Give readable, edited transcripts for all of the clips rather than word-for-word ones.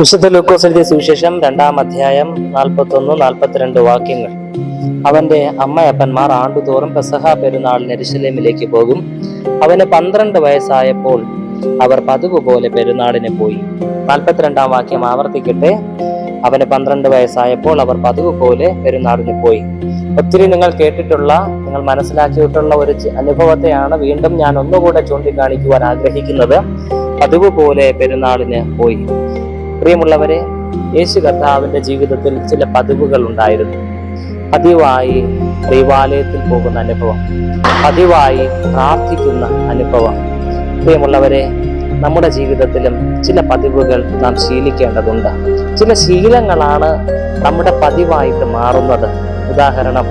വിശുദ്ധ ലൂക്കോസ് എഴുതിയ സുവിശേഷം 2-ാം അധ്യായം 41-42 വാക്യങ്ങൾ. അവന്റെ അമ്മയപ്പന്മാർ ആണ്ടുതോറും പെസഹ പെരുന്നാളിന് യെരൂശലേമിലേക്ക് പോകും. അവന് 12 വയസ്സായപ്പോൾ അവർ പതിവ് പോലെ പെരുന്നാളിന് പോയി. 42-ാം വാക്യം ആവർത്തിക്കട്ടെ. അവന് 12 വയസ്സായപ്പോൾ അവർ പതിവ് പോലെ പെരുന്നാളിന് പോയി. ഒത്തിരി നിങ്ങൾ കേട്ടിട്ടുള്ള, നിങ്ങൾ മനസ്സിലാക്കിയിട്ടുള്ള ഒരു അനുഭവത്തെയാണ് വീണ്ടും ഞാൻ ഒന്നുകൂടെ ചൂണ്ടിക്കാണിക്കുവാൻ ആഗ്രഹിക്കുന്നത്. പതിവ് പോലെ പെരുന്നാളിന് പോയി. പ്രിയമുള്ളവരെ, യേശു കർത്താവിന്റെ ജീവിതത്തിൽ ചില പതിവുകൾ ഉണ്ടായിരുന്നു. പതിവായി ദൈവാലയത്തിൽ പോകുന്ന അനുഭവം, പതിവായി പ്രാർത്ഥിക്കുന്ന അനുഭവം. പ്രിയമുള്ളവരെ, നമ്മുടെ ജീവിതത്തിലും ചില പതിവുകൾ നാം ശീലിക്കേണ്ടതുണ്ട്. ചില ശീലങ്ങളാണ് നമ്മുടെ പതിവായിട്ട് മാറുന്നത്. ഉദാഹരണം,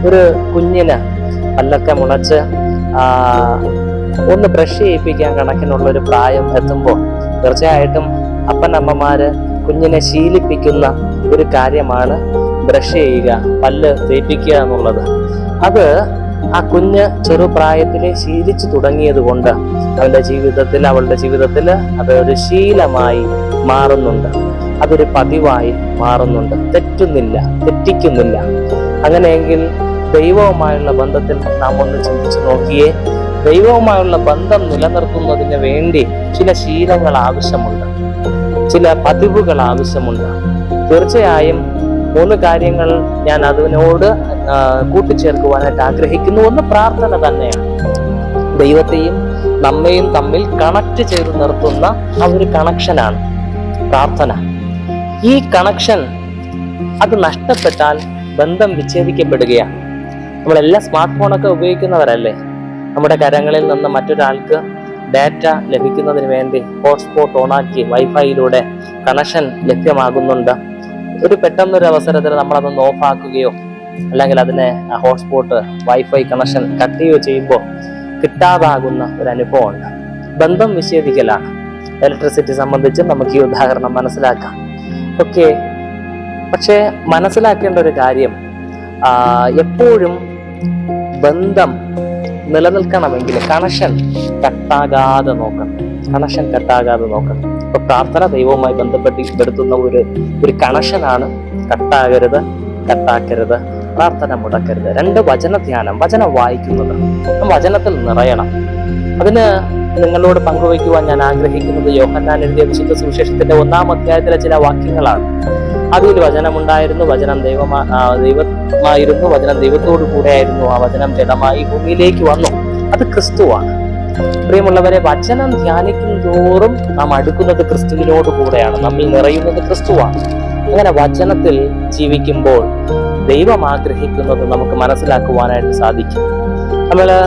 ഒരു കുഞ്ഞിന് പല്ലൊക്കെ മുളച്ച് ഒന്ന് ബ്രഷ് ചെയ്യിപ്പിക്കാൻ കണക്കിനുള്ള ഒരു പ്രായം എത്തുമ്പോൾ തീർച്ചയായിട്ടും അപ്പനമ്മമാര് കുഞ്ഞിനെ ശീലിപ്പിക്കുന്ന ഒരു കാര്യമാണ് ബ്രഷ് ചെയ്യുക, പല്ല് തേപ്പിക്കുക എന്നുള്ളത്. അത് ആ കുഞ്ഞ് ചെറുപ്രായത്തിലെ ശീലിച്ചു തുടങ്ങിയത് കൊണ്ട് അവളുടെ ജീവിതത്തിൽ അത് ഒരു ശീലമായി മാറുന്നുണ്ട്. അതൊരു പതിവായി മാറുന്നുണ്ട്. തെറ്റിക്കുന്നില്ല. അങ്ങനെയെങ്കിൽ ദൈവവുമായുള്ള ബന്ധത്തിൽ നാം ഒന്ന് ചിന്തിച്ചു നോക്കിയേ. ദൈവവുമായുള്ള ബന്ധം നിലനിർത്തുന്നതിന് വേണ്ടി ചില ശീലങ്ങൾ ആവശ്യമുണ്ട്, ചില പതിവുകൾ ആവശ്യമുണ്ട്. തീർച്ചയായും 3 കാര്യങ്ങൾ ഞാൻ അതിനോട് കൂട്ടിച്ചേർക്കുവാനായിട്ട് ആഗ്രഹിക്കുന്നു. ഒന്ന്, പ്രാർത്ഥന തന്നെയാണ്. ദൈവത്തെയും നമ്മയും തമ്മിൽ കണക്ട് ചെയ്ത് നിർത്തുന്ന ആ ഒരു കണക്ഷനാണ് പ്രാർത്ഥന. ഈ കണക്ഷൻ അത് നഷ്ടപ്പെട്ടാൽ ബന്ധം വിച്ഛേദിക്കപ്പെടുകയാണ്. നമ്മളെല്ലാം സ്മാർട്ട് ഫോണൊക്കെ ഉപയോഗിക്കുന്നവരല്ലേ. നമ്മുടെ കരങ്ങളിൽ നിന്ന് മറ്റൊരാൾക്ക് ഡാറ്റ ലഭിക്കുന്നതിന് വേണ്ടി ഹോട്ട്സ്പോട്ട് ഓണാക്കി വൈഫൈയിലൂടെ കണക്ഷൻ ലഭ്യമാകുന്നുണ്ട്. ഒരു പെട്ടെന്നൊരു അവസരത്തിൽ നമ്മളതൊന്ന് ഓഫാക്കുകയോ അല്ലെങ്കിൽ അതിനെ ഹോട്ട്സ്പോട്ട് വൈഫൈ കണക്ഷൻ കട്ട് ചെയ്യുകയോ ചെയ്യുമ്പോൾ കിട്ടാതാകുന്ന ഒരു അനുഭവമുണ്ട്. ബന്ധം വിച്ഛേദിക്കലാണ്. ഇലക്ട്രിസിറ്റി സംബന്ധിച്ച് നമുക്ക് ഈ ഉദാഹരണം മനസ്സിലാക്കാം. ഓക്കെ, പക്ഷേ മനസ്സിലാക്കേണ്ട ഒരു കാര്യം, എപ്പോഴും ബന്ധം നിലനിൽക്കണമെങ്കിൽ കണക്ഷൻ കട്ടാകാതെ നോക്കണം. ഇപ്പൊ പ്രാർത്ഥന ദൈവവുമായി ബന്ധപ്പെടുത്തുന്ന ഒരു കണക്ഷനാണ്. കട്ടാക്കരുത്, പ്രാർത്ഥന മുടക്കരുത്. 2, വചനധ്യാനം, വചനം വായിക്കുന്നത്, വചനത്തിൽ നിറയണം. അതിന് നിങ്ങളോട് പങ്കുവയ്ക്കുവാൻ ഞാൻ ആഗ്രഹിക്കുന്നത് യോഹന്നാൻ എഴുതിയ വിശുദ്ധ സുവിശേഷത്തിന്റെ 1-ാം അധ്യായത്തിലെ ചില വാക്യങ്ങളാണ്. അതിൽ വചനമുണ്ടായിരുന്നു, വചനം ദൈവമായിരുന്നു, വചനം ദൈവത്തോടു കൂടെയായിരുന്നു, ആ വചനം ജഡമായി ഭൂമിയിലേക്ക് വന്നു. അത് ക്രിസ്തുവാണ്. പ്രിയമുള്ളവരെ, വചനം ധ്യാനിക്കും തോറും നാം അടുക്കുന്നത് ക്രിസ്തുവിനോട് കൂടെയാണ്, നമ്മിൽ നിറയുന്നത് ക്രിസ്തുവാണ്. അങ്ങനെ വചനത്തിൽ ജീവിക്കുമ്പോൾ ദൈവം ആഗ്രഹിക്കുന്നത് നമുക്ക് മനസ്സിലാക്കുവാനായിട്ട് സാധിക്കും. നമ്മള്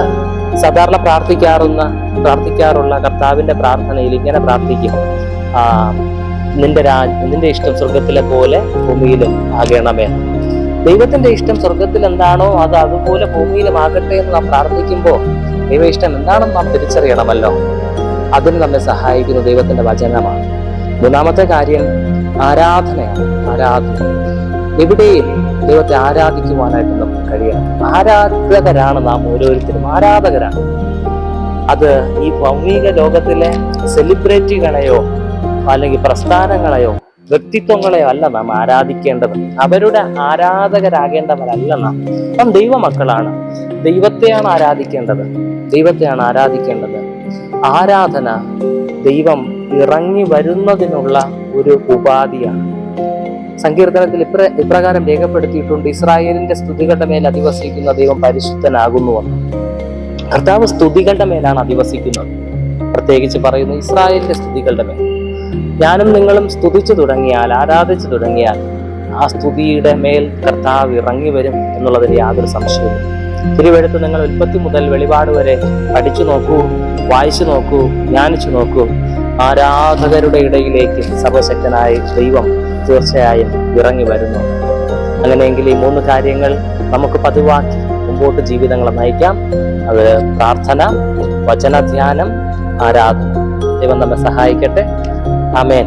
സാധാരണ പ്രാർത്ഥിക്കാറുള്ള കർത്താവിന്റെ പ്രാർത്ഥനയിൽ ഇങ്ങനെ പ്രാർത്ഥിക്കും: നിന്റെ ഇഷ്ടം സ്വർഗത്തിലെ പോലെ ഭൂമിയിലും ആകണമേ. ദൈവത്തിന്റെ ഇഷ്ടം സ്വർഗത്തിൽ എന്താണോ അത് അതുപോലെ ഭൂമിയിലും ആകട്ടെ എന്ന് നാം പ്രാർത്ഥിക്കുമ്പോൾ ദൈവ ഇഷ്ടം എന്താണെന്ന് നാം തിരിച്ചറിയണമല്ലോ. അതിന് നമ്മെ സഹായിക്കുന്ന ദൈവത്തിന്റെ വചനമാണ്. 3-ാമത്തെ കാര്യം ആരാധനയാണ്. എവിടെയും ദൈവത്തെ ആരാധിക്കുവാനായിട്ട് നമുക്ക് കഴിയണം. ആരാധകരാണ് നാം ഓരോരുത്തരും, ആരാധകരാണ്. അത് ഈ ഭൗമിക ലോകത്തിലെ സെലിബ്രിറ്റികളെയോ അല്ലെങ്കിൽ പ്രസ്ഥാനങ്ങളെയോ വ്യക്തിത്വങ്ങളെയോ അല്ല നാം ആരാധിക്കേണ്ടത്. അവരുടെ ആരാധകരാകേണ്ടവരല്ല നാം ദൈവമക്കളാണ്. ദൈവത്തെയാണ് ആരാധിക്കേണ്ടത്. ആരാധന ദൈവം ഇറങ്ങി വരുന്നതിനുള്ള ഒരു ഉപാധിയാണ്. സങ്കീർത്തനത്തിൽ ഇപ്രകാരം രേഖപ്പെടുത്തിയിട്ടുണ്ട്: ഇസ്രായേലിന്റെ സ്തുതികളുടെ മേൽ അധിവസിക്കുന്ന ദൈവം പരിശുദ്ധനാകുന്നുവെന്ന്. കർത്താവ് സ്തുതികളുടെ മേലാണ് അധിവസിക്കുന്നത്. പ്രത്യേകിച്ച് പറയുന്നു, ഇസ്രായേലിന്റെ സ്തുതികളുടെ മേൽ. ഞാനും നിങ്ങളും സ്തുതിച്ചു തുടങ്ങിയാൽ, ആരാധിച്ചു തുടങ്ങിയാൽ ആ സ്തുതിയുടെ മേൽ കർത്താവ് ഇറങ്ങി വരും എന്നുള്ളതിൽ യാതൊരു സംശയവും. തിരുവെഴുത്ത് നിങ്ങൾ ഉൽപ്പത്തി മുതൽ വെളിപാട് വരെ പഠിച്ചു നോക്കൂ, വായിച്ചു നോക്കൂ, ധ്യാനിച്ചു നോക്കൂ. ആരാധകരുടെ ഇടയിലേക്ക് സർവശക്തനായ ദൈവം തീർച്ചയായും ഇറങ്ങി വരുന്നു. അങ്ങനെയെങ്കിൽ ഈ 3 കാര്യങ്ങൾ നമുക്ക് പതിവാക്കി മുമ്പോട്ട് ജീവിതങ്ങളെ നയിക്കാം. അത് പ്രാർത്ഥന, വചനധ്യാനം, ആരാധന. ദൈവം നമ്മെ സഹായിക്കട്ടെ. ആമേൻ.